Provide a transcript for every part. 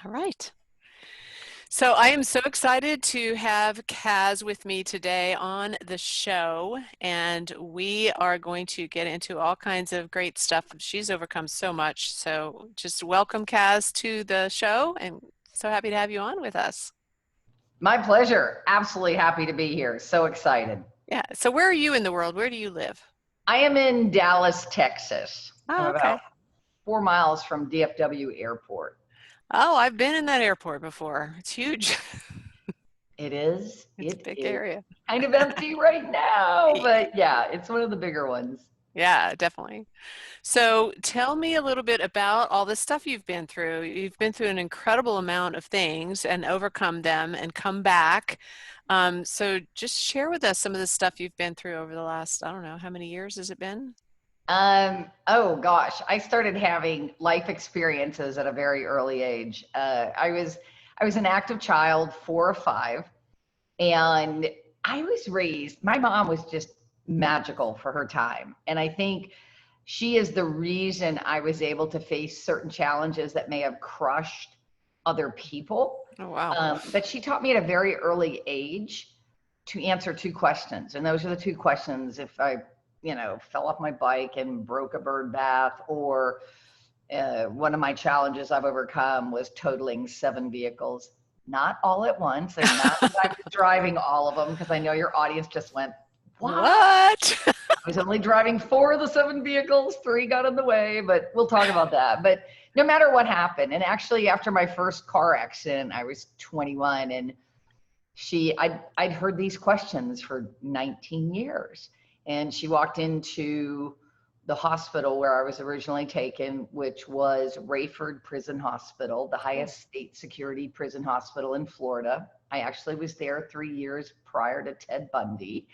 All right. So I am so excited to have Kaz with me today on the show, and we are going to get into all kinds of great stuff. She's overcome so much. So just welcome Kaz to the show, and so happy to have you on with us. My pleasure. Absolutely happy to be here. So excited. Yeah. So where are you in the world? Where do you live? I am in Dallas, Texas. I'm Oh, about okay. 4 miles from DFW Airport. Oh, I've been in that airport before. It's huge. It is. It's a It big is area. kind of empty right now, but yeah, it's one of the bigger ones. Yeah, definitely. So tell me a little bit about all the stuff you've been through. You've been through an incredible amount of things and overcome them and come back. So just share with us some of the stuff you've been through over the last, I don't know, how many years has it been? Oh gosh, I started having life experiences at a very early age. I was an active child, 4 or 5, and I was raised, my mom was just magical for her time. And I think she is the reason I was able to face certain challenges that may have crushed other people. Oh, wow. But she taught me at a very early age to answer 2 questions. And those are the 2 questions. If I, fell off my bike and broke a bird bath, or one of my challenges I've overcome was totaling 7 vehicles, not all at once, and not that I was driving all of them, because I know your audience just went, what? What? I was only driving 4 of the 7 vehicles, 3 got in the way, but we'll talk about that. But no matter what happened, and actually after my first car accident, I was 21, and I'd heard these questions for 19 years. And she walked into the hospital where I was originally taken, which was Rayford Prison Hospital, the highest state security prison hospital in Florida. I actually was there 3 years prior to Ted Bundy.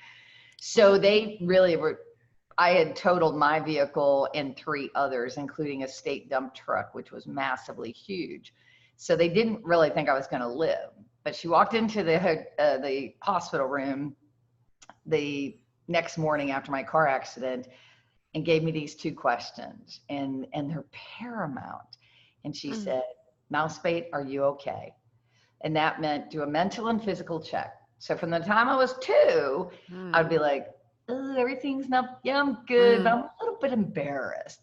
So they really were, I had totaled my vehicle and 3 others, including a state dump truck, which was massively huge. So they didn't really think I was going to live. But she walked into the hospital room the next morning after my car accident and gave me these 2 questions, and they're paramount. And she said, "Mousebait, are you okay?" And that meant do a mental and physical check. So from the time I was 2, I'd be like, oh, everything's not, yeah, I'm good, but I'm a little bit embarrassed.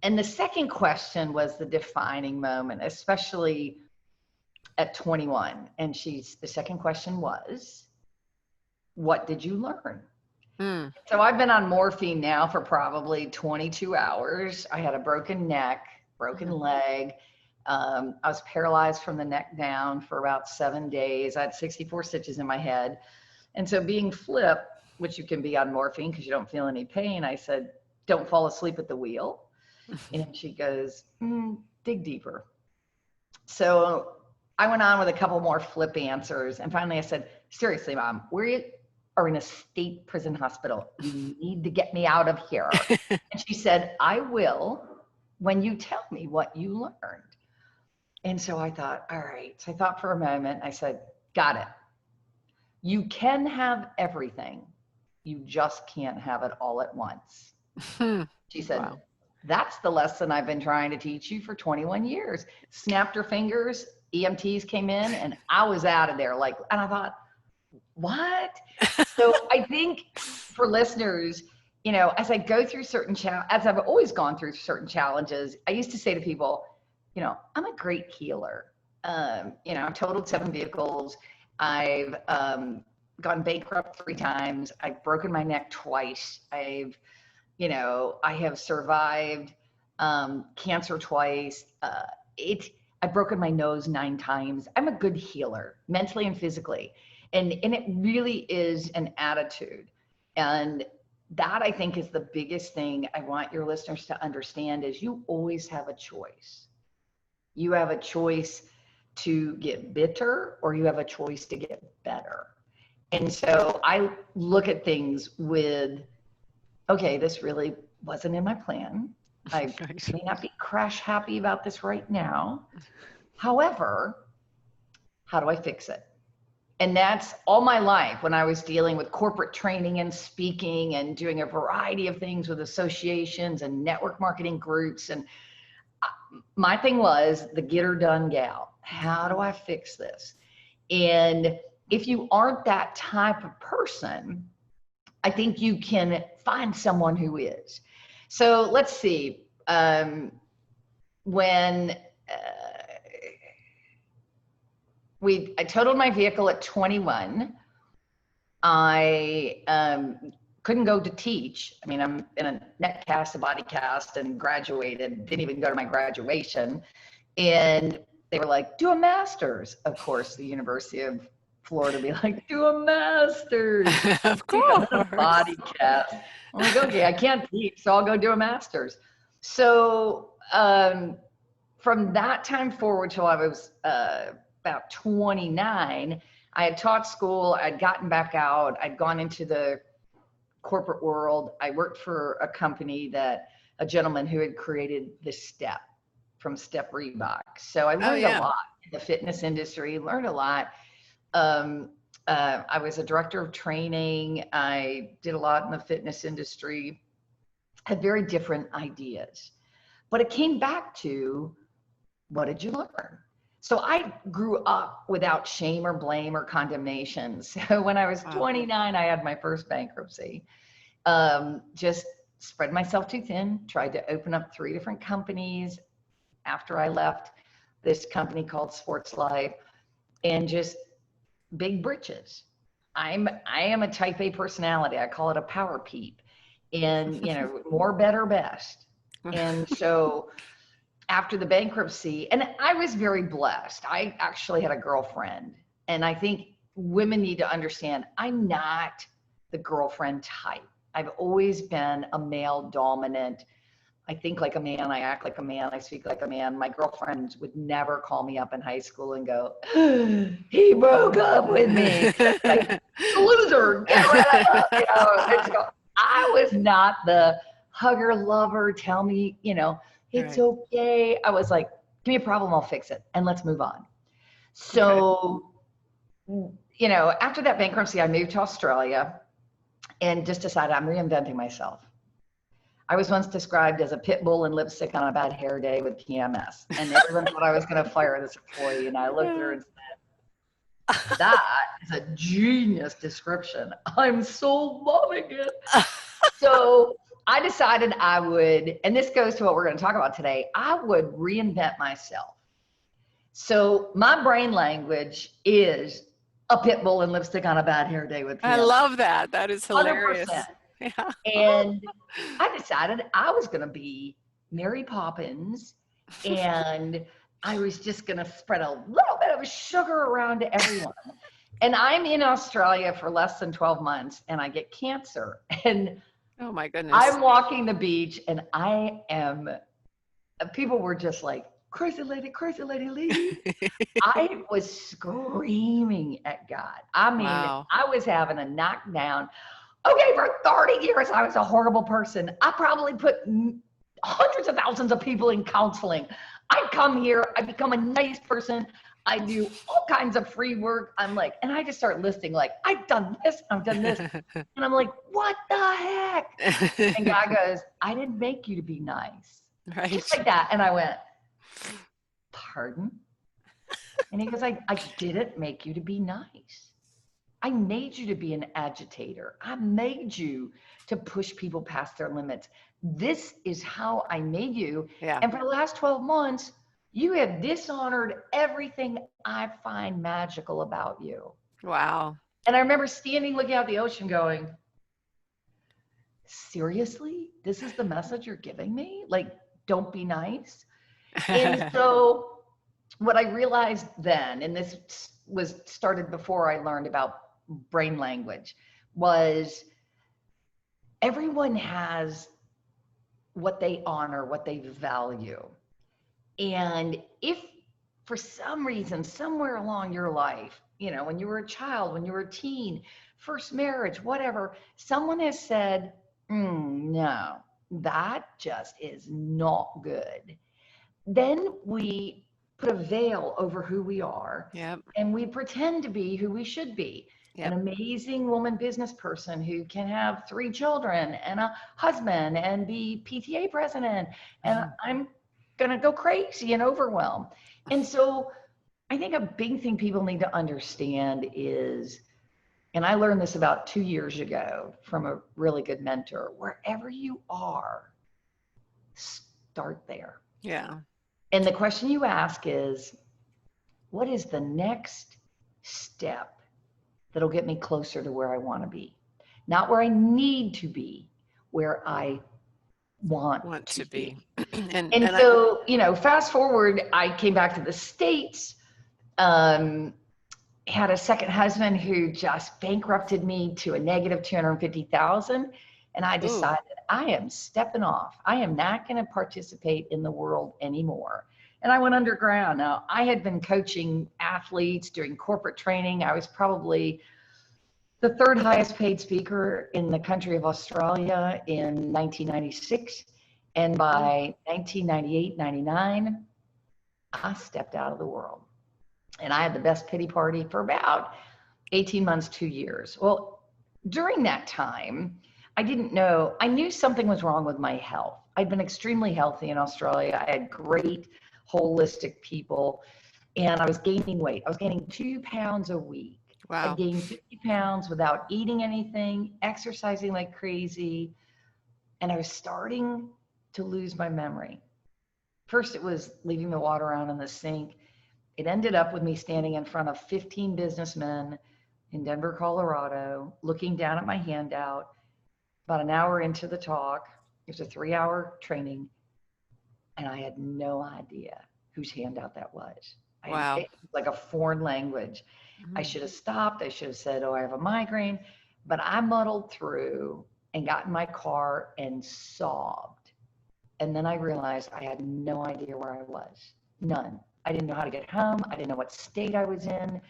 And the second question was the defining moment, especially at 21. And the second question was, what did you learn? So I've been on morphine now for probably 22 hours. I had a broken neck, broken leg. I was paralyzed from the neck down for about 7 days. I had 64 stitches in my head. And so being flip, which you can be on morphine because you don't feel any pain, I said, don't fall asleep at the wheel. And she goes, dig deeper. So I went on with a couple more flip answers. And finally I said, seriously, Mom, we are in a state prison hospital. You need to get me out of here. And she said, I will when you tell me what you learned. And so I thought, all right. So I thought for a moment. I said, got it. You can have everything. You just can't have it all at once. She said, wow. That's the lesson I've been trying to teach you for 21 years. Snapped her fingers, EMTs came in, and I was out of there. And I thought, what? So I think for listeners, as I go through as I've always gone through certain challenges, I used to say to people, I'm a great healer. I've totaled 7 vehicles. I've gone bankrupt 3 times. I've broken my neck twice. I have survived cancer twice. I've broken my nose 9 times. I'm a good healer, mentally and physically. And it really is an attitude. And that, I think, is the biggest thing I want your listeners to understand is you always have a choice. You have a choice to get bitter, or you have a choice to get better. And so I look at things with, okay, this really wasn't in my plan. I may not be crash happy about this right now. However, how do I fix it? And that's all my life when I was dealing with corporate training and speaking and doing a variety of things with associations and network marketing groups. And my thing was the get her done gal. How do I fix this? And if you aren't that type of person, I think you can find someone who is. So let's see. When I totaled my vehicle at 21, I couldn't go to teach. I mean, I'm in a neck cast, a body cast, and graduated. Didn't even go to my graduation. And they were like, do a master's. Of course, the University of Florida be like, do a master's. Of You got course. a body cast. I'm like, okay, I can't teach, so I'll go do a master's. So from that time forward till I was about 29, I had taught school, I'd gotten back out, I'd gone into the corporate world. I worked for a company a gentleman who had created the Step from Step Reebok. So I learned a lot in the fitness industry, learned a lot. I was a director of training. I did a lot in the fitness industry, had very different ideas, but it came back to, what did you learn? So I grew up without shame or blame or condemnation. So when I was 29, I had my first bankruptcy. Just spread myself too thin, tried to open up 3 different companies after I left this company called Sports Life, and just big britches. I am a type A personality. I call it a power peep, and more, better, best. And so after the bankruptcy, and I was very blessed. I actually had a girlfriend, and I think women need to understand, I'm not the girlfriend type. I've always been a male dominant. I think like a man, I act like a man, I speak like a man. My girlfriends would never call me up in high school and go, he broke up with me. Like, loser, get rid of him. So I was not the hugger, lover, tell me, it's okay. I was like, give me a problem, I'll fix it, and let's move on. So, after that bankruptcy, I moved to Australia and just decided I'm reinventing myself. I was once described as a pit bull and lipstick on a bad hair day with PMS. And everyone thought I was going to fire this employee. And I looked at her and said, that is a genius description. I'm so loving it. So I decided I would, and this goes to what we're going to talk about today, I would reinvent myself. So my brain language is a pit bull and lipstick on a bad hair day with PMS. I love that. That is hilarious. 100%. Yeah. And I decided I was going to be Mary Poppins, and I was just going to spread a little bit of sugar around to everyone. And I'm in Australia for less than 12 months, and I get cancer. And oh my goodness. I'm walking the beach, and people were just like, crazy lady, leave. I was screaming at God. I mean, I was having a knockdown. Okay, for 30 years, I was a horrible person. I probably put hundreds of thousands of people in counseling. I come here, I become a nice person. I do all kinds of free work. I'm like, and I just start listing like, I've done this, I've done this. And I'm like, what the heck? And God goes, I didn't make you to be nice. Right. Just like that. And I went, pardon? And he goes, I didn't make you to be nice. I made you to be an agitator. I made you to push people past their limits. This is how I made you. Yeah. And for the last 12 months, you have dishonored everything I find magical about you. Wow. And I remember standing, looking out the ocean going, seriously? This is the message you're giving me? Like, don't be nice? And so what I realized then, and this was started before I learned about brain language, was everyone has what they honor, what they value. And if for some reason, somewhere along your life, when you were a child, when you were a teen, first marriage, whatever, someone has said, no, that just is not good. Then we put a veil over who we are. Yep. And we pretend to be who we should be. Yep. An amazing woman business person who can have 3 children and a husband and be PTA president. And I'm going to go crazy and overwhelm. And so I think a big thing people need to understand is, and I learned this about 2 years ago from a really good mentor, wherever you are, start there. Yeah. And the question you ask is, what is the next step that'll get me closer to where I want to be? Not where I need to be, where I want Want to to be. be. And And I, so, fast forward, I came back to the States, um, had a second husband who just bankrupted me to a negative 250,000. And I ooh, decided I am stepping off. I am not going to participate in the world anymore. And I went underground. Now, I had been coaching athletes, doing corporate training. I was probably the third highest paid speaker in the country of Australia in 1996. And mm, by 1998, 99, I stepped out of the world. And I had the best pity party for about 18 months, 2 years. Well, during that time, I didn't know, I knew something was wrong with my health. I'd been extremely healthy in Australia. I had great holistic people, and I was gaining weight. I was gaining 2 pounds a week. I wow. gained 50 pounds without eating anything, exercising like crazy, and I was starting to lose my memory. First, it was leaving the water on in the sink. It ended up with me standing in front of 15 businessmen in Denver, Colorado, looking down at my handout. About an hour into the talk, it was a 3-hour training, and I had no idea whose handout that was. Wow. It was like a foreign language. I Mm. should have stopped. I should have said, oh, I have a migraine. But I muddled through and got in my car and sobbed. And then I realized I had no idea where I was. None. I didn't know how to get home. I didn't know what state I was in.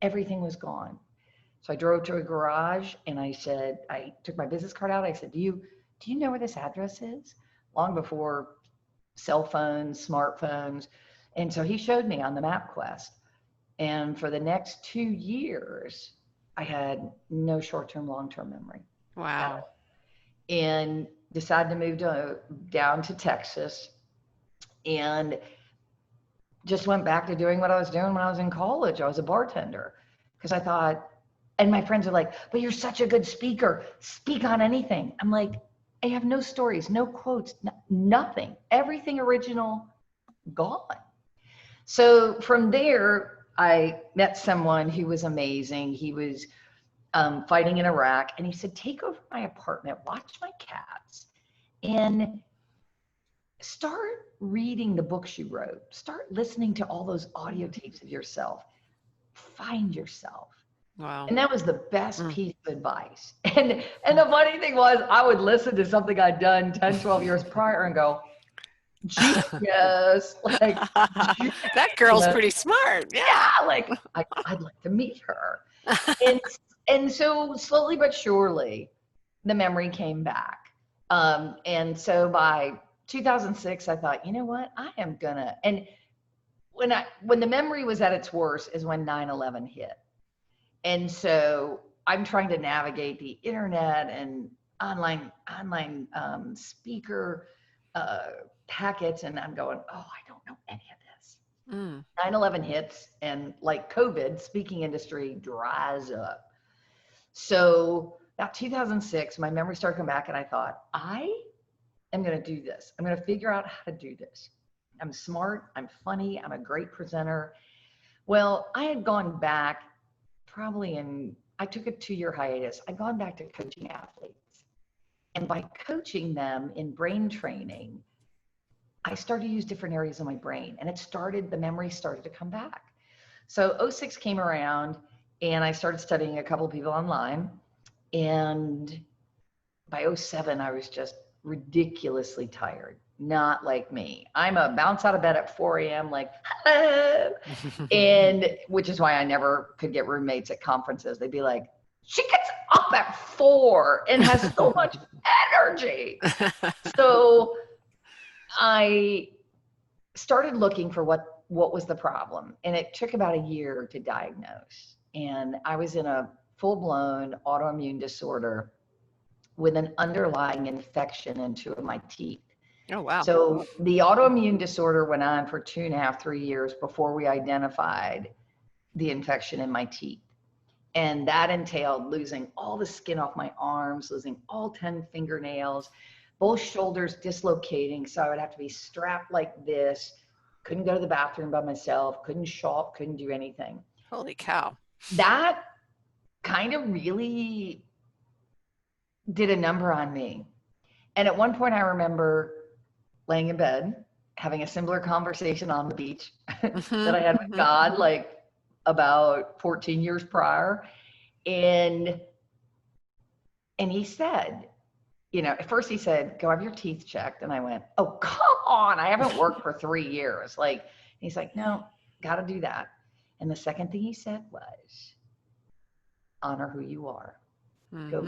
Everything was gone. So I drove to a garage and I said, I took my business card out. I said, do you know where this address is? Long before cell phones, smartphones. And so he showed me on the MapQuest. And for the next 2 years, I had no short-term, long-term memory at Wow. all. And decided to move down to Texas and just went back to doing what I was doing when I was in college. I was a bartender because I thought, and my friends are like, but you're such a good speaker. Speak on anything. I'm like, I have no stories, no quotes, nothing. Everything original, gone. So from there, I met someone who was amazing. He was fighting in Iraq, and he said, take over my apartment, watch my cats, and start reading the books you wrote. Start listening to all those audio tapes of yourself. Find yourself. Wow. And that was the best Mm. piece of advice. And the funny thing was, I would listen to something I'd done 10, 12 years prior and go, genius, like, That girl's genius. pretty smart. Yeah. Yeah, like, I'd like to meet her. And, and so slowly but surely, the memory came back. And so by 2006, I thought, you know what, I am gonna, and when the memory was at its worst is when 9/11 hit. And so I'm trying to navigate the internet and online speaker uh, packets, and I'm going, oh, I don't know any of this. Mm. 9/11 hits, and like COVID, speaking industry dries up. So about 2006, my memory started coming back, and I thought, I am going to do this. I'm going to figure out how to do this. I'm smart. I'm funny. I'm a great presenter. Well, I had gone back I took a 2-year hiatus. I'd gone back to coaching athletes. And by coaching them in brain training, I started to use different areas of my brain, and the memory started to come back. So '06 came around, and I started studying a couple of people online. And by '07, I was just ridiculously tired. Not like me. I'm a bounce out of bed at 4 a.m. like, hello. And which is why I never could get roommates at conferences. They'd be like, she gets up at 4 and has so much energy. So I started looking for what was the problem. And it took about a year to diagnose. And I was in a full-blown autoimmune disorder with an underlying infection in 2 of my teeth. Oh, wow. So the autoimmune disorder went on for 2.5, 3 years before we identified the infection in my teeth. And that entailed losing all the skin off my arms, losing all 10 fingernails, both shoulders dislocating. So I would have to be strapped like this, couldn't go to the bathroom by myself, couldn't shop, couldn't do anything. Holy cow. That kind of really did a number on me. And at one point I remember laying in bed, having a similar conversation on the beach that I had with God, like about 14 years prior. And he said, at first he said, go have your teeth checked. And I went, oh, come on. I haven't worked for 3 years. He's like, no, got to do that. And the second thing he said was, honor who you are. Go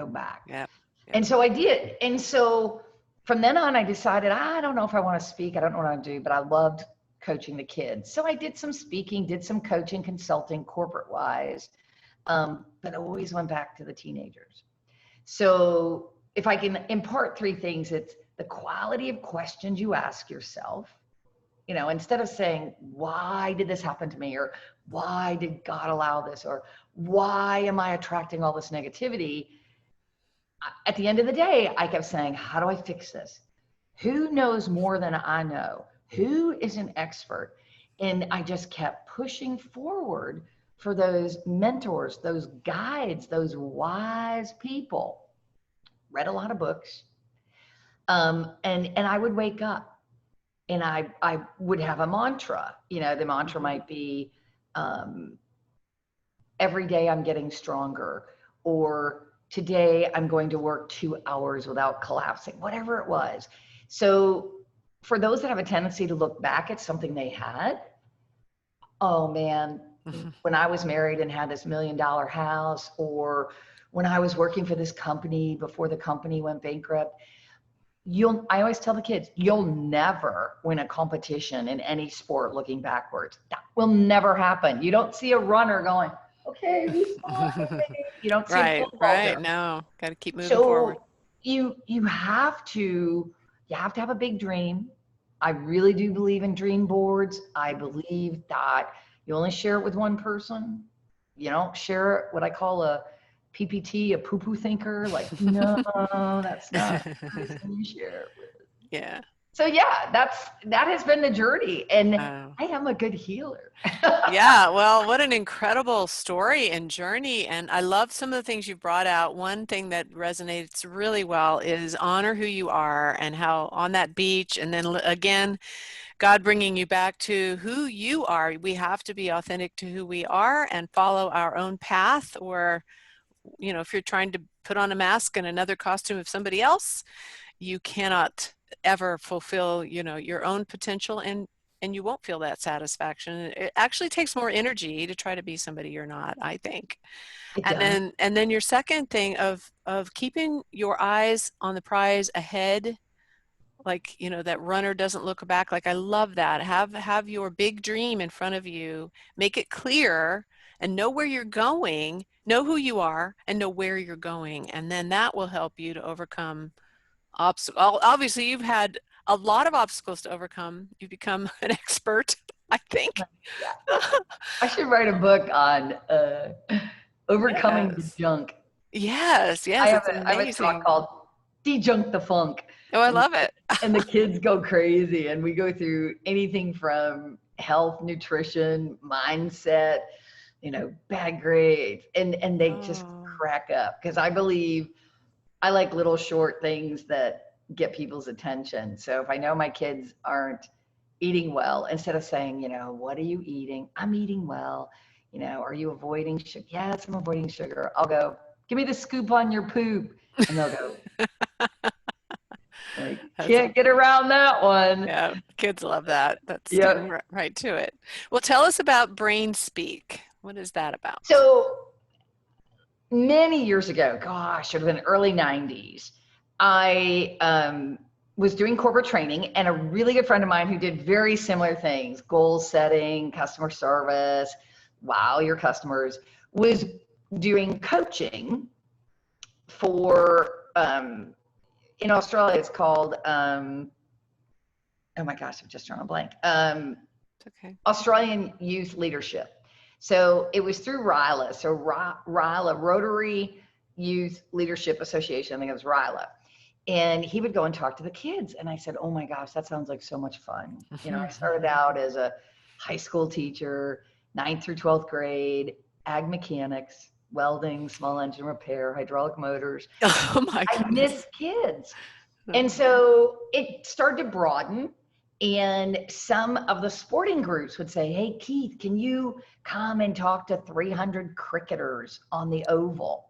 back. Yep. And so I did. And so from then on, I decided, I don't know if I want to speak. I don't know what I do, but I loved coaching the kids. So I did some speaking, did some coaching, consulting, corporate wise, but I always went back to the teenagers. So if I can impart 3 things, it's the quality of questions you ask yourself. Instead of saying, why did this happen to me? Or why did God allow this? Or why am I attracting all this negativity? At the end of the day, I kept saying, how do I fix this? Who knows more than I know? Who is an expert? And I just kept pushing forward for those mentors, those guides, those wise people. Read a lot of books. And I would wake up and I would have a mantra. The mantra might be, every day I'm getting stronger, or today I'm going to work 2 hours without collapsing, whatever it was. So for those that have a tendency to look back at something they had, oh man, when I was married and had this $1 million house, or when I was working for this company before the company went bankrupt, I always tell the kids, you'll never win a competition in any sport looking backwards. That will never happen. You don't see a runner going, okay, who's following me? You don't see a Right. football player. No, got to keep moving forward. So you have to have a big dream. I really do believe in dream boards. I believe that you only share it with one person. You don't share it, what I call a PPT, a poo-poo thinker. Like, no, that's not the person you share it with. Yeah. So yeah, that has been the journey, and I am a good healer. Yeah, well, what an incredible story and journey. And I love some of the things you've brought out. One thing that resonates really well is honor who you are, and how on that beach, and then again, God bringing you back to who you are. We have to be authentic to who we are and follow our own path. Or, if you're trying to put on a mask and another costume of somebody else, you cannot ever fulfill, your own potential, and you won't feel that satisfaction. It actually takes more energy to try to be somebody you're not, I think. And then your second thing of keeping your eyes on the prize ahead, like, that runner doesn't look back. Like, I love that. Have your big dream in front of you, make it clear, and know where you're going, know who you are, and know where you're going. And then that will help you to overcome obstacles. Obviously, you've had a lot of obstacles to overcome. You've become an expert, I think. Yeah. I should write a book on overcoming the junk. Yes, I have it's a talk called De-Junk the Funk. Oh, I love it. And the kids go crazy, and we go through anything from health, nutrition, mindset, bad grades, and they just crack up, because I believe I like little short things that get people's attention. So if I know my kids aren't eating well, instead of saying, what are you eating? I'm eating well. Are you avoiding sugar? Yes, I'm avoiding sugar. I'll go, give me the scoop on your poop. And they'll go, like, can't get around that one. Yeah, kids love that. That's sticking right to it. Well, tell us about Brain Speak. What is that about? So many years ago, gosh, it would have been early 90s, I was doing corporate training, and a really good friend of mine who did very similar things, goal setting, customer service, wow your customers, was doing coaching for in Australia, it's called, oh my gosh, I'm just drawing a blank. It's okay. Australian Youth Leadership. So it was through RILA. So RILA, Rotary Youth Leadership Association, I think it was RILA. And he would go and talk to the kids. And I said, oh my gosh, that sounds like so much fun. You know, I started out as a high school teacher, 9th through 12th grade, ag mechanics, welding, small engine repair, hydraulic motors. Oh my I goodness. miss kids. And so it started to broaden. And some of the sporting groups would say, hey, Keith, can you come and talk to 300 cricketers on the oval?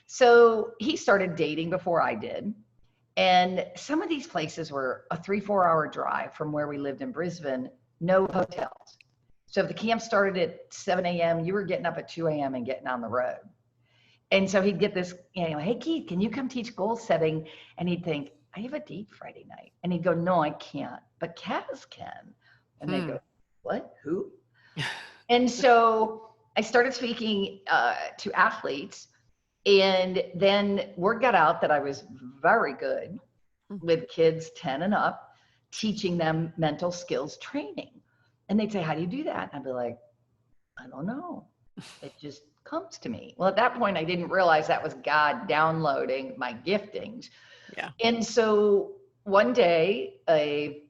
So he started dating before I did. And some of these places were a 3-4 hour drive from where we lived in Brisbane, no hotels. So if the camp started at 7 a.m., you were getting up at 2 a.m. and getting on the road. And so he'd get this, you know, hey, Keith, can you come teach goal setting? And he'd think, I have a date Friday night. And he'd go, no, I can't, but Kaz can. And they'd go, what, who? And so I started speaking to athletes. And then word got out that I was very good with kids 10 and up, teaching them mental skills training. And they'd say, how do you do that? And I'd be like, I don't know. It just comes to me. Well, at that point, I didn't realize that was God downloading my giftings. Yeah. And so one day, a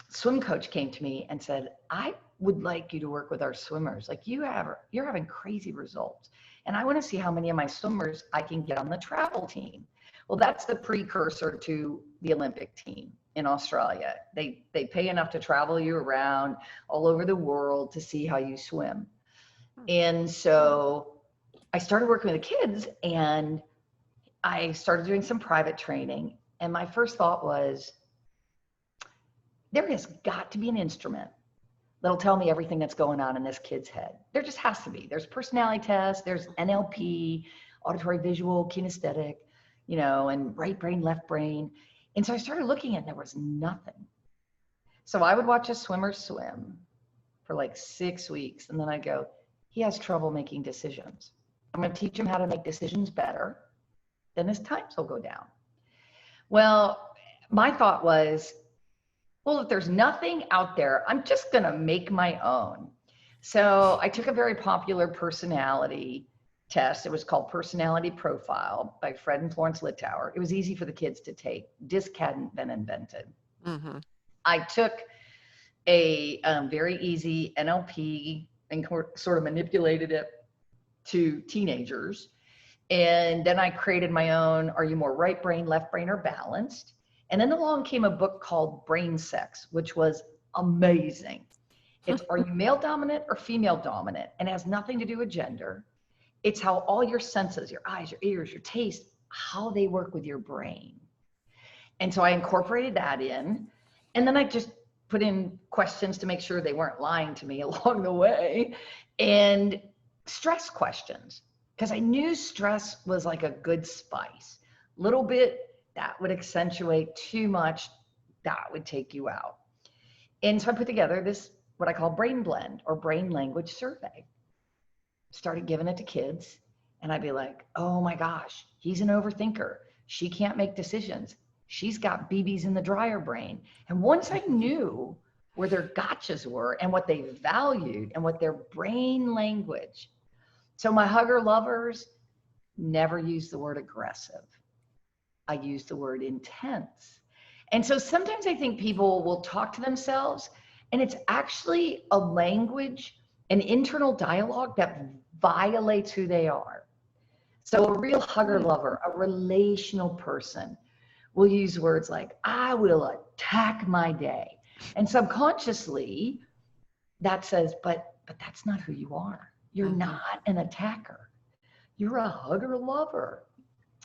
swim coach came to me and said, I would like you to work with our swimmers. Like you're having crazy results. And I want to see how many of my swimmers I can get on the travel team. Well, that's the precursor to the Olympic team in Australia. They pay enough to travel you around all over the world to see how you swim. And so I started working with the kids and I started doing some private training. And my first thought was, there has got to be an instrument that'll tell me everything that's going on in this kid's head. There just has to be. There's personality tests, there's NLP, auditory, visual, kinesthetic, you know, and right brain, left brain. And so I started looking and there was nothing. So I would watch a swimmer swim for like 6 weeks. And then I'd go, he has trouble making decisions. I'm going to teach him how to make decisions better. Then his times will go down. Well, my thought was, well, if there's nothing out there, I'm just going to make my own. So I took a very popular personality test. It was called Personality Profile by Fred and Florence Littauer. It was easy for the kids to take. DISC hadn't been invented. Mm-hmm. I took a very easy NLP and sort of manipulated it to teenagers. And then I created my own, are you more right brain, left brain, or balanced? And then along came a book called Brain Sex, which was amazing. It's are you male dominant or female dominant? And it has nothing to do with gender. It's how all your senses, your eyes, your ears, your taste, how they work with your brain. And so I incorporated that in. And then I just put in questions to make sure they weren't lying to me along the way. And stress questions, because I knew stress was like a good spice. Little bit, that would accentuate, too much, that would take you out. And so I put together this, what I call brain blend or brain language survey. Started giving it to kids and I'd be like, oh my gosh, he's an overthinker. She can't make decisions. She's got BBs in the dryer brain. And once I knew where their gotchas were and what they valued and what their brain language. So my hugger lovers never use the word aggressive. I use the word intense. And so sometimes I think people will talk to themselves and it's actually a language, an internal dialogue that violates who they are. So a real hugger lover, a relational person will use words like, I will attack my day. And subconsciously that says, but that's not who you are. You're not an attacker. You're a hugger lover.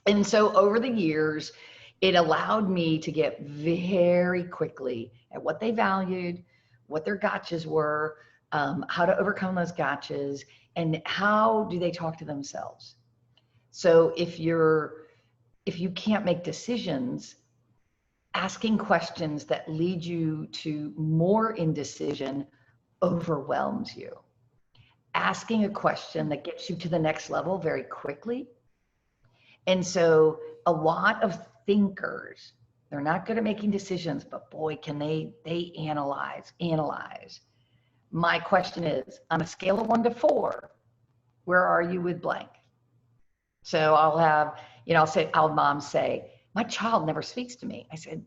And so over the years, it allowed me to get very quickly at what they valued, what their gotchas were, how to overcome those gotchas, and how do they talk to themselves. So if you can't make decisions, asking questions that lead you to more indecision overwhelms you. Asking a question that gets you to the next level very quickly. And so a lot of thinkers. They're not good at making decisions, but boy, can they analyze. My question is, on a scale of 1 to 4, where are you with blank? So I'll have, mom say, my child never speaks to me. I said,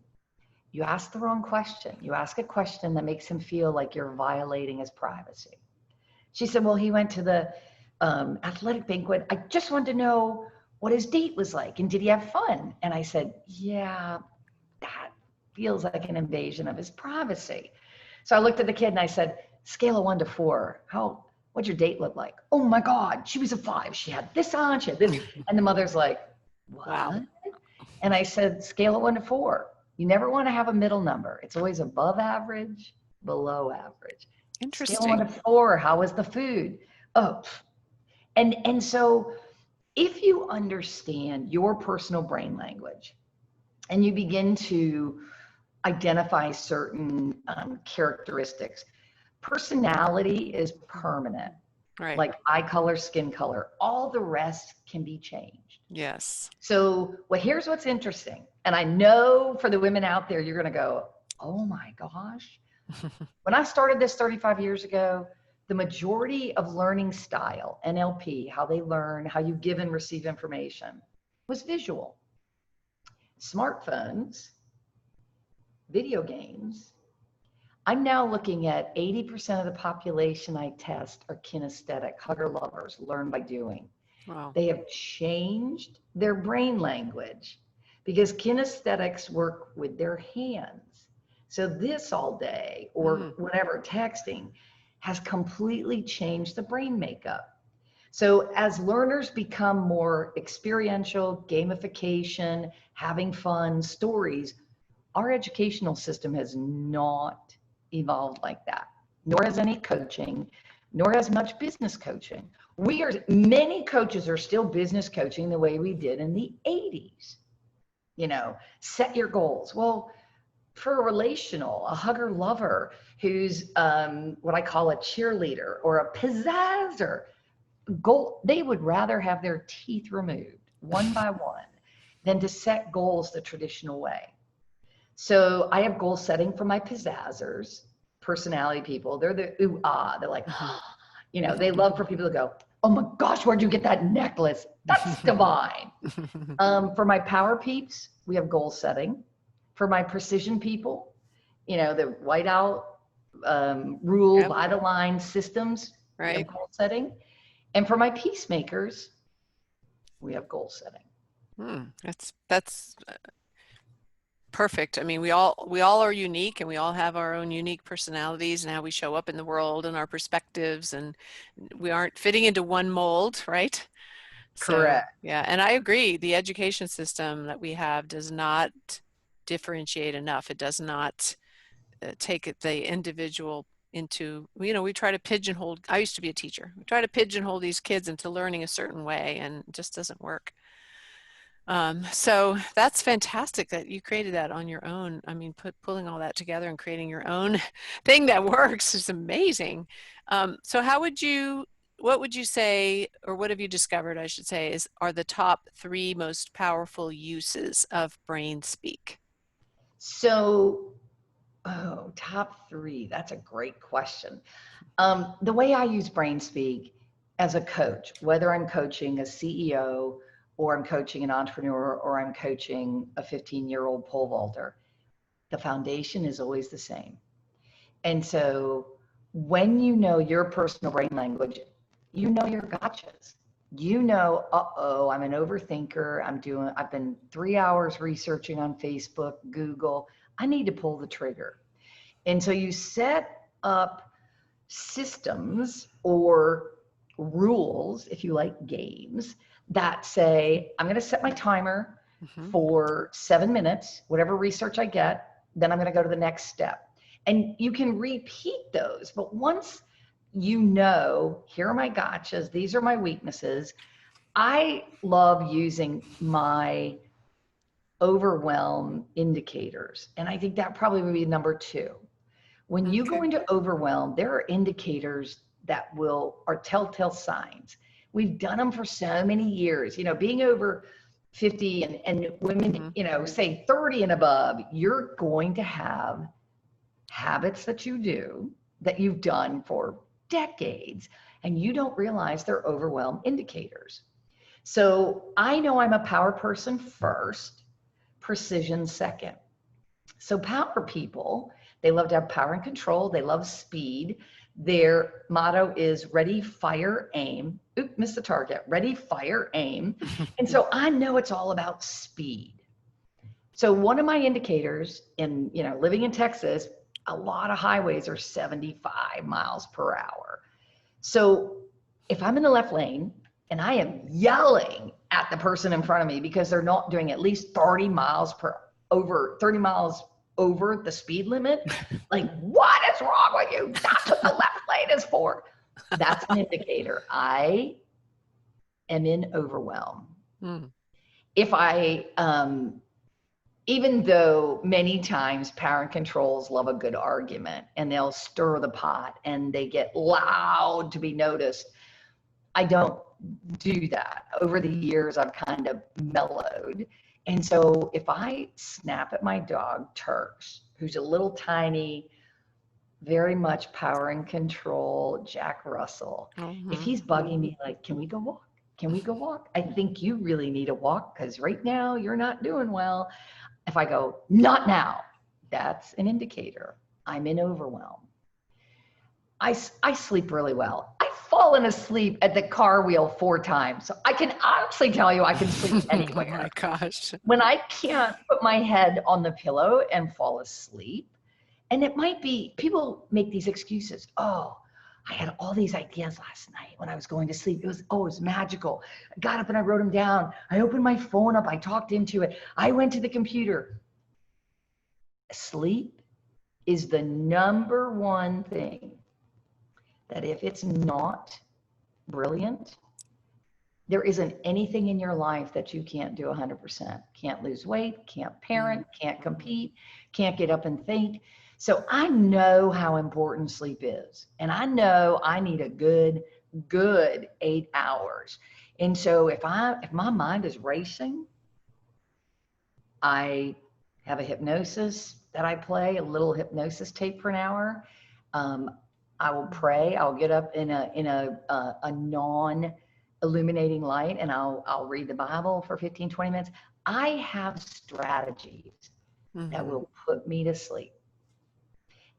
you asked the wrong question. You ask a question that makes him feel like you're violating his privacy. She said, well, he went to the athletic banquet. I just wanted to know what his date was like, and did he have fun? And I said, yeah, that feels like an invasion of his privacy. So I looked at the kid and I said, scale of 1 to 4, what'd your date look like? Oh my God, she was a 5. She had this on, she had this. And the mother's like, what? Wow. And I said, scale of 1 to 4. You never want to have a middle number. It's always above average, below average. Interesting. Scale of 1 to 4, how was the food? Oh, and so if you understand your personal brain language and you begin to identify certain characteristics, personality is permanent. Right. Like eye color, skin color, all the rest can be changed. Yes. So, here's what's interesting. And I know for the women out there, you're going to go, oh my gosh. When I started this 35 years ago, the majority of learning style, NLP, how they learn, how you give and receive information, was visual. Smartphones, video games. I'm now looking at 80% of the population I test are kinesthetic, hugger lovers, learn by doing. Wow. They have changed their brain language because kinesthetics work with their hands. So this all day or whatever, texting has completely changed the brain makeup. So as learners become more experiential, gamification, having fun, stories, our educational system has not evolved like that, nor has any coaching, nor has much business coaching. Many coaches are still business coaching the way we did in the 80s. Set your goals. Well, for a relational, a hugger lover who's what I call a cheerleader or a pizzazzer, they would rather have their teeth removed one by one than to set goals the traditional way. So I have goal setting for my pizzazzers, personality people. They're the ooh-ah. They're like, they love for people to go, oh my gosh, where'd you get that necklace? That's divine. For my power peeps, we have goal setting. For my precision people, the whiteout rule, vital line systems, we have goal setting. And for my peacemakers, we have goal setting. That's perfect. I mean, we all are unique, and we all have our own unique personalities and how we show up in the world and our perspectives, and we aren't fitting into one mold, right? Correct. So, yeah, and I agree. The education system that we have does not differentiate enough. It does not take the individual into, we try to pigeonhole. I used to be a teacher. We try to pigeonhole these kids into learning a certain way, and it just doesn't work. So that's fantastic that you created that on your own. I mean, pulling all that together and creating your own thing that works is amazing. So what would you say, or what have you discovered, I should say, are the top 3 most powerful uses of brain speak? So, top 3, that's a great question. The way I use brain speak as a coach, whether I'm coaching a CEO or I'm coaching an entrepreneur or I'm coaching a 15-year-old pole vaulter, the foundation is always the same. And so when you know your personal brain language, you know your gotchas. I'm an overthinker. I've been 3 hours researching on Facebook, Google. I need to pull the trigger. And so you set up systems or rules, if you like games, that say, I'm going to set my timer for 7 minutes, whatever research I get, then I'm going to go to the next step. And you can repeat those. But once here are my gotchas, these are my weaknesses. I love using my overwhelm indicators. And I think that probably would be number 2. When you go into overwhelm, there are indicators that are telltale signs. We've done them for so many years. Being over 50 and women, Mm-hmm. say 30 and above, you're going to have habits that you do that you've done for decades, and you don't realize they're overwhelm indicators. So I know I'm a power person first, precision second. So power people, they love to have power and control. They love speed. Their motto is ready, fire, aim. Oop, missed the target. Ready, fire, aim. And so I know it's all about speed. So one of my indicators in, living in Texas, a lot of highways are 75 miles per hour. So if I'm in the left lane and I am yelling at the person in front of me because they're not doing at least 30 miles over the speed limit, like, what is wrong with you? That's what the left lane is for. That's an indicator. I am in overwhelm. Mm. If I, even though many times power and controls love a good argument and they'll stir the pot and they get loud to be noticed, I don't do that. Over the years, I've kind of mellowed. And so if I snap at my dog, Turks, who's a little tiny, very much power and control, Jack Russell, if he's bugging me, like, can we go walk? Can we go walk? I think you really need a walk because right now you're not doing well. If I go, not now, that's an indicator. I'm in overwhelm. I sleep really well. I've fallen asleep at the car wheel 4 times. So I can honestly tell you I can sleep anywhere. Oh my gosh. When I can't put my head on the pillow and fall asleep, and it might be, people make these excuses. Oh, I had all these ideas last night when I was going to sleep. It was magical. I got up and I wrote them down. I opened my phone up. I talked into it. I went to the computer. Sleep is the number one thing that if it's not brilliant, there isn't anything in your life that you can't do 100%. Can't lose weight, can't parent, can't compete, can't get up and think. So I know how important sleep is. And I know I need a good 8 hours. And so if my mind is racing, I have a hypnosis that I play, a little hypnosis tape for an hour. I will pray. I'll get up in a non-illuminating light and I'll read the Bible for 15, 20 minutes. I have strategies that will put me to sleep.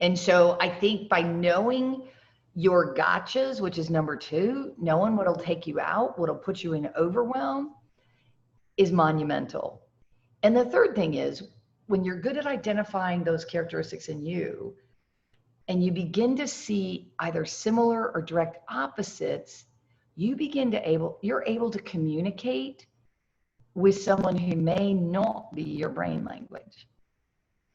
And so I think by knowing your gotchas, which is number 2, knowing what'll take you out, what'll put you in overwhelm, is monumental. And the third thing is, when you're good at identifying those characteristics in you, and you begin to see either similar or direct opposites, you're able to communicate with someone who may not be your brain language.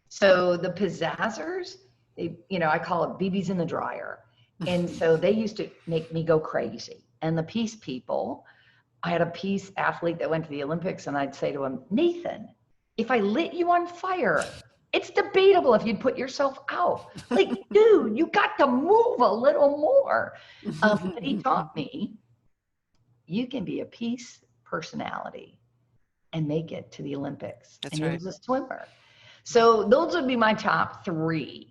So the pizzazzers, I call it BBs in the dryer. And so they used to make me go crazy. And the peace people, I had a peace athlete that went to the Olympics, and I'd say to him, Nathan, if I lit you on fire, it's debatable if you'd put yourself out. Like, dude, you got to move a little more. But he taught me, you can be a peace personality and make it to the Olympics. That's and right. He was a swimmer. So those would be my top 3.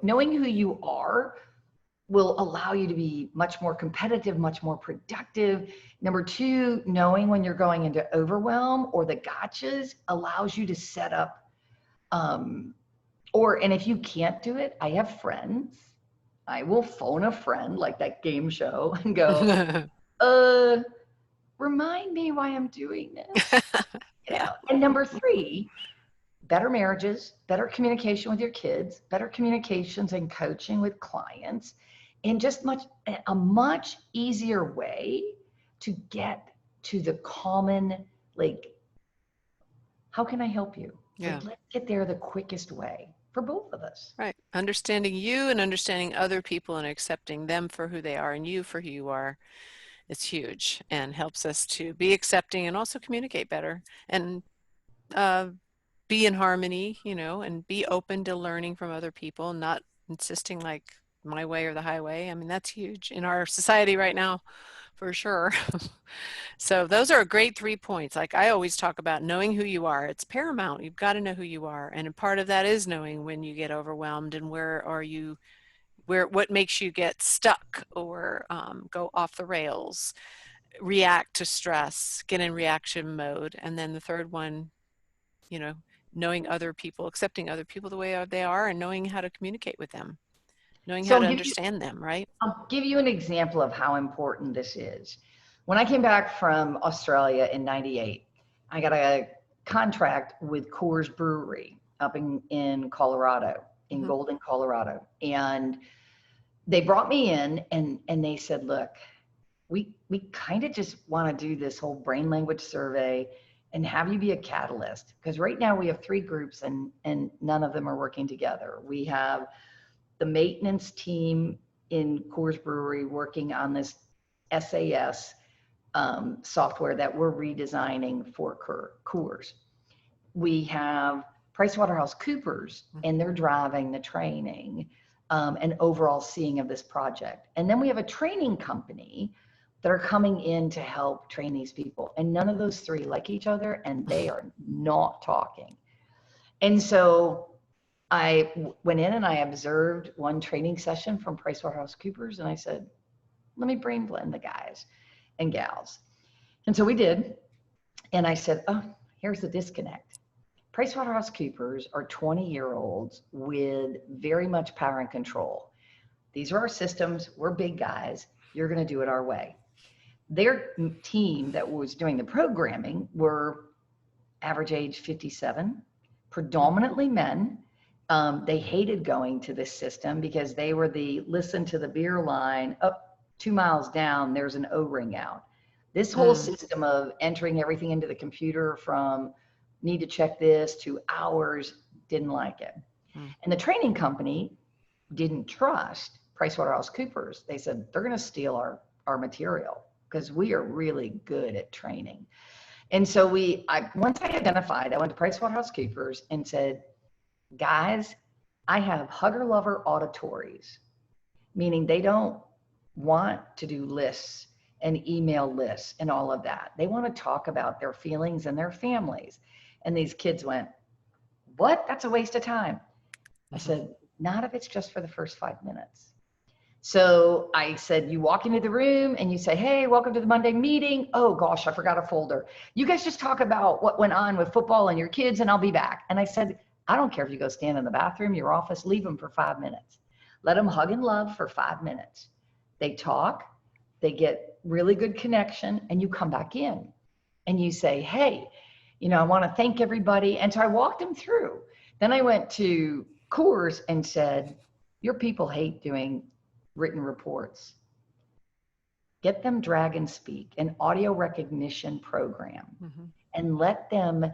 Knowing who you are will allow you to be much more competitive, much more productive. Number 2, knowing when you're going into overwhelm or the gotchas allows you to set up, and if you can't do it, I have friends. I will phone a friend like that game show and go, remind me why I'm doing this. And number 3, better marriages, better communication with your kids, better communications and coaching with clients, and just a much easier way to get to the common, like, how can I help you? Yeah. Like, let's get there the quickest way for both of us. Right. Understanding you and understanding other people and accepting them for who they are and you for who you are. It's huge and helps us to be accepting and also communicate better and be in harmony, and be open to learning from other people, not insisting like my way or the highway. I mean, that's huge in our society right now for sure. So those are great 3 points. Like I always talk about knowing who you are. It's paramount. You've got to know who you are. And a part of that is knowing when you get overwhelmed and where are you, what makes you get stuck or go off the rails, react to stress, get in reaction mode. And then the third one, you know, knowing other people, accepting other people the way they are and knowing how to communicate with them, knowing So how to understand them, right? I'll give you an example of how important this is. When I came back from Australia in 98, I got a contract with Coors Brewery up in Colorado, in Mm-hmm. Golden, Colorado. And they brought me in and they said, look, we kind of just want to do this whole brain language survey and have you be a catalyst. Because right now we have 3 groups and none of them are working together. We have the maintenance team in Coors Brewery working on this SAS software that we're redesigning for Coors. We have PricewaterhouseCoopers, and they're driving the training and overall seeing of this project. And then we have a training company that are coming in to help train these people. And none of those 3 like each other, and they are not talking. And so I went in and I observed one training session from PricewaterhouseCoopers, and I said, let me brain blend the guys and gals. And so we did. And I said, oh, here's the disconnect. PricewaterhouseCoopers are 20-year-olds with very much power and control. These are our systems. We're big guys. You're going to do it our way. Their team that was doing the programming were average age 57, predominantly men. They hated going to this system because they were the listen to the beer line up 2 miles down, there's an O-ring out. This whole system of entering everything into the computer from need to check this to hours, didn't like it. And the training company didn't trust PricewaterhouseCoopers. They said, they're going to steal our material because we are really good at training. And so once I identified, I went to PricewaterhouseCoopers and said, guys, I have hugger lover auditories, meaning they don't want to do lists and email lists and all of that. They want to talk about their feelings and their families. And these kids went, what? That's a waste of time. I said, not if it's just for the first 5 minutes. So I said, you walk into the room and you say, hey, welcome to the Monday meeting. Oh gosh, I forgot a folder. You guys just talk about what went on with football and your kids and I'll be back. And I said, I don't care if you go stand in the bathroom, your office, leave them for 5 minutes. Let them hug and love for 5 minutes. They talk, they get really good connection, and you come back in and you say, hey, I want to thank everybody. And so I walked them through. Then I went to Coors and said, your people hate doing written reports. Get them Drag and Speak, an audio recognition program, and let them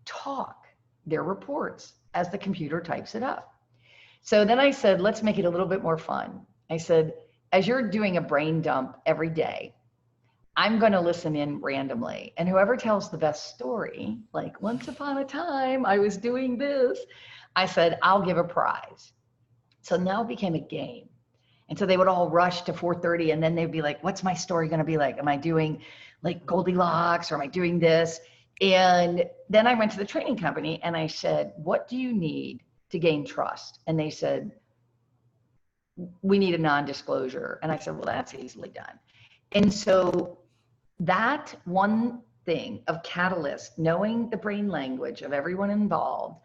talk their reports as the computer types it up. So then I said, let's make it a little bit more fun. I said, as you're doing a brain dump every day, I'm going to listen in randomly. And whoever tells the best story, like once upon a time, I was doing this, I said, I'll give a prize. So now it became a game. And so they would all rush to 4:30 and then they'd be like, what's my story going to be like? Am I doing like Goldilocks or am I doing this? And then I went to the training company and I said, what do you need to gain trust? And they said, we need a non-disclosure. And I said, well, that's easily done. And so that one thing of catalyst, knowing the brain language of everyone involved,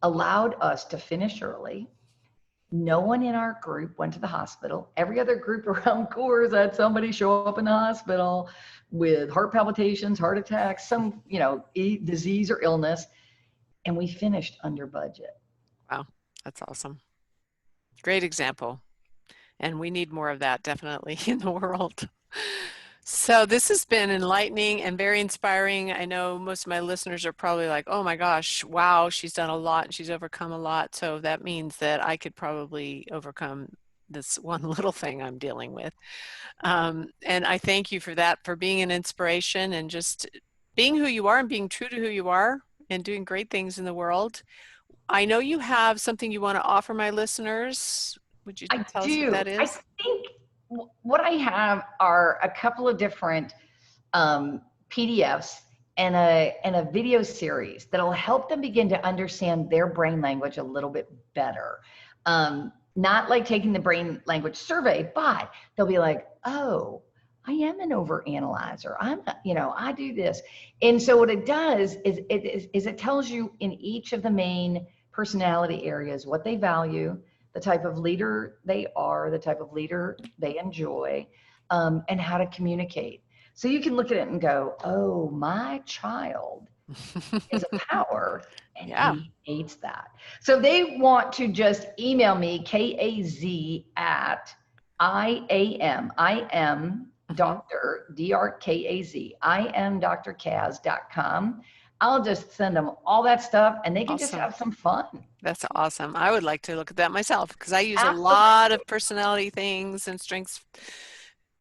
allowed us to finish early. No one in our group went to the hospital. Every other group around Coors had somebody show up in the hospital with heart palpitations, heart attacks, some, disease or illness. And we finished under budget. Wow, that's awesome. Great example. And we need more of that definitely in the world. So this has been enlightening and very inspiring. I know most of my listeners are probably like, oh my gosh, wow, she's done a lot and she's overcome a lot. So that means that I could probably overcome this one little thing I'm dealing with. And I thank you for that, for being an inspiration and just being who you are and being true to who you are and doing great things in the world. I know you have something you want to offer my listeners. Would you I tell us what do. that I is? think what I have are a couple of different PDFs and a video series that'll help them begin to understand their brain language a little bit better. Not like taking the brain language survey, but they'll be like, oh, I am an overanalyzer. I do this. And so what it does is it tells you in each of the main personality areas what they value, the type of leader they are, the type of leader they enjoy, and how to communicate. So you can look at it and go, oh, my child is a power and Yeah. he hates that. So they want to just email me, KAZ at I am Dr. DRKAZ, I am Dr. Kazs.com. I'll just send them all that stuff and they can just Awesome. have some fun. That's awesome. I would like to look at that myself because I use a Absolutely. lot of personality things and strengths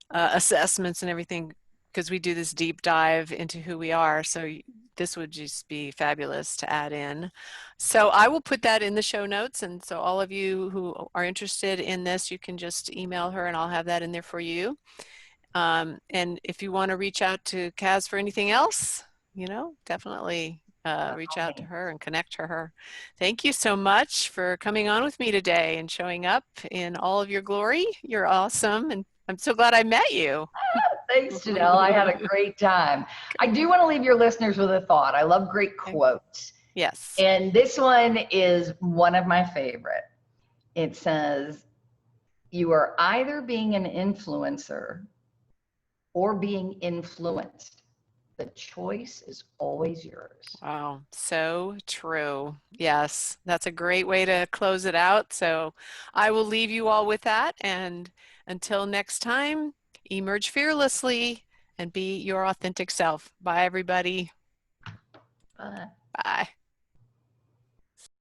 assessments and everything because we do this deep dive into who we are. So this would just be fabulous to add in. So I will put that in the show notes. And so all of you who are interested in this, you can just email her and I'll have that in there for you. And if you want to reach out to Kaz for anything else, definitely reach out to her and connect to her. Thank you so much for coming on with me today and showing up in all of your glory. You're awesome. And I'm so glad I met you. Thanks, Janelle. I had a great time. I do want to leave your listeners with a thought. I love great quotes. Yes. And this one is one of my favorite. It says, you are either being an influencer or being influenced. The choice is always yours. Wow, so true. Yes, that's a great way to close it out. So I will leave you all with that. And until next time, emerge fearlessly and be your authentic self. Bye, everybody. Bye. Bye.